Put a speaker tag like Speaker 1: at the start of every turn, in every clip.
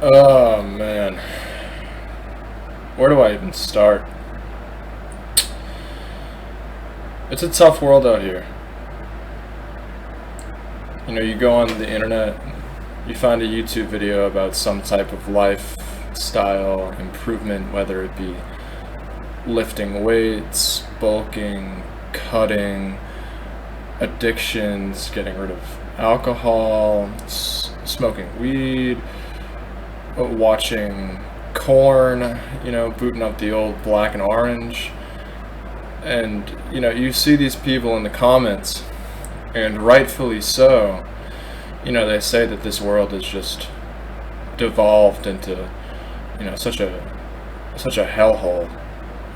Speaker 1: Oh man, where do I even start? It's a tough world out here. You go on the internet, you find a YouTube video about some type of lifestyle improvement, whether it be lifting weights, bulking, cutting, addictions, getting rid of alcohol, smoking weed, watching corn, booting up the old black and orange. And, you see these people in the comments, and rightfully so, they say that this world has just devolved into, such a hellhole,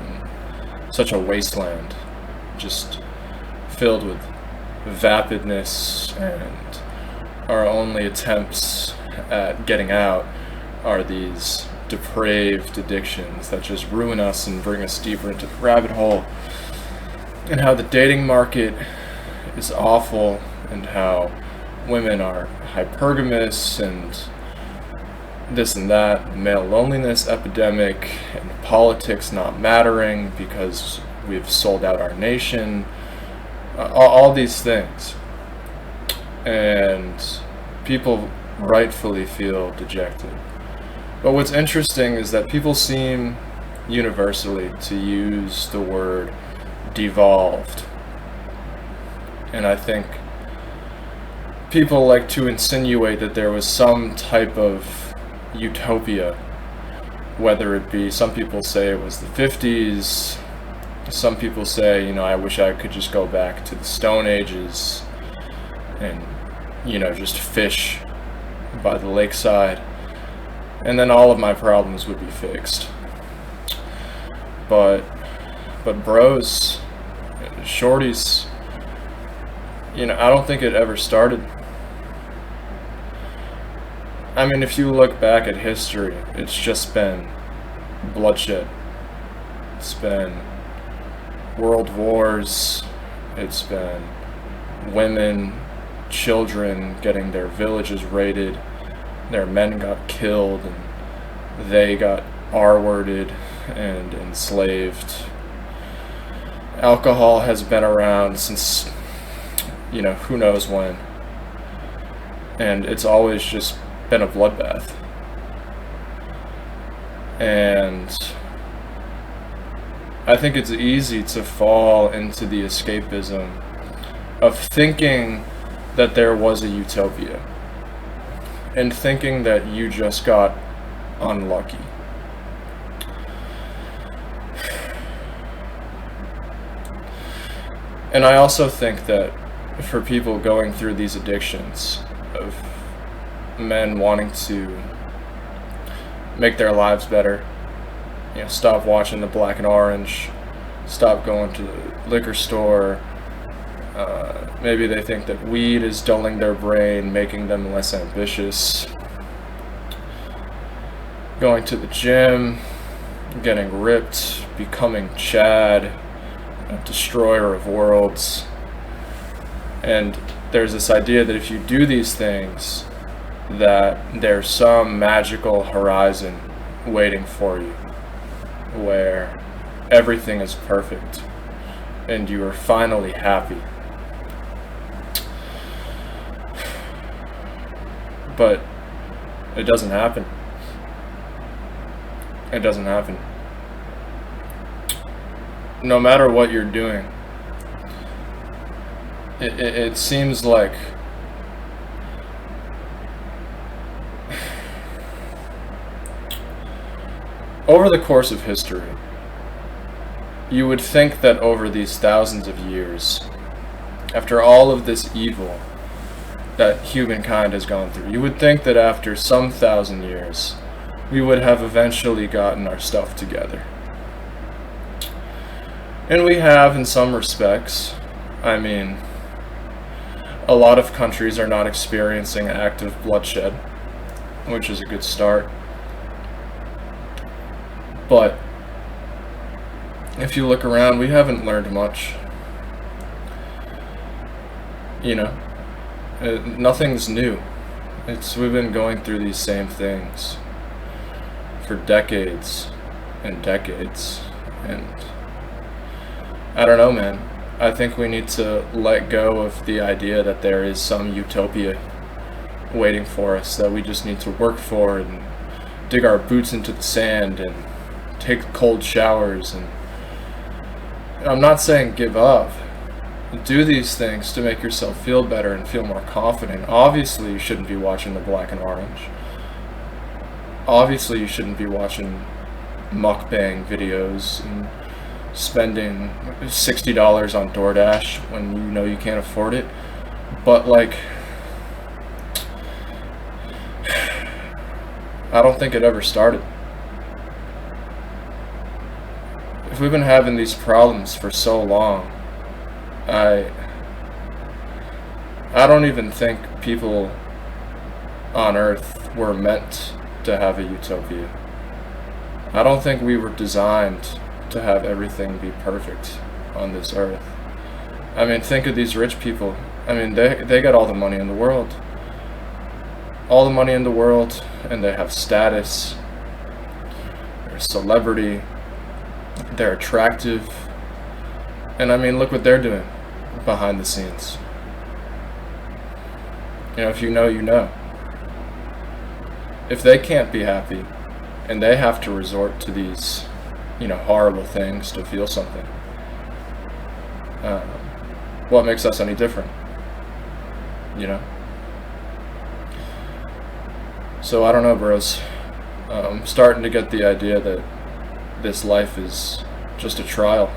Speaker 1: and such a wasteland, just filled with vapidness, and our only attempts at getting out are these depraved addictions that just ruin us and bring us deeper into the rabbit hole, and how the dating market is awful, and how women are hypergamous, and this and that, male loneliness epidemic, and politics not mattering because we've sold out our nation, all these things. And people rightfully feel dejected. But what's interesting is that people seem universally to use the word devolved. And I think people like to insinuate that there was some type of utopia, whether it be, some people say it was the 50s, some people say, I wish I could just go back to the Stone Ages and, just fish by the lakeside, and then all of my problems would be fixed. But bros, shorties, I don't think it ever started. I mean, if you look back at history, it's just been bloodshed. It's been world wars. It's been women, children getting their villages raided. Their men got killed, and they got R-worded and enslaved. Alcohol has been around since, who knows when. And it's always just been a bloodbath. And I think it's easy to fall into the escapism of thinking that there was a utopia, and thinking that you just got unlucky. And I also think that for people going through these addictions, of men wanting to make their lives better, stop watching the black and orange, stop going to the liquor store, maybe they think that weed is dulling their brain, making them less ambitious, going to the gym, getting ripped, becoming Chad, a destroyer of worlds. And there's this idea that if you do these things, that there's some magical horizon waiting for you, where everything is perfect and you are finally happy. But it doesn't happen. It doesn't happen. No matter what you're doing, it seems like over the course of history, you would think that over these thousands of years, after all of this evil that humankind has gone through, you would think that after some 1,000 years, we would have eventually gotten our stuff together. And we have, in some respects. I mean, a lot of countries are not experiencing active bloodshed, which is a good start. But if you look around, we haven't learned much. Nothing's new. We've been going through these same things for decades and decades. And I don't know, man. I think we need to let go of the idea that there is some utopia waiting for us that we just need to work for and dig our boots into the sand and take cold showers. And I'm not saying give up. Do these things to make yourself feel better and feel more confident. Obviously, you shouldn't be watching the black and orange. Obviously, you shouldn't be watching mukbang videos and spending $60 on DoorDash when you know you can't afford it. But like, I don't think it ever started. If we've been having these problems for so long, I don't even think people on Earth were meant to have a utopia. I don't think we were designed to have everything be perfect on this Earth. I mean, think of these rich people. I mean, they got all the money in the world. All the money in the world, and they have status. They're a celebrity. They're attractive. And I mean, look what they're doing behind the scenes. You know, if you know, you know. If they can't be happy, and they have to resort to these, you know, horrible things to feel something, what makes us any different? You know? So I don't know, bros. I'm starting to get the idea that this life is just a trial.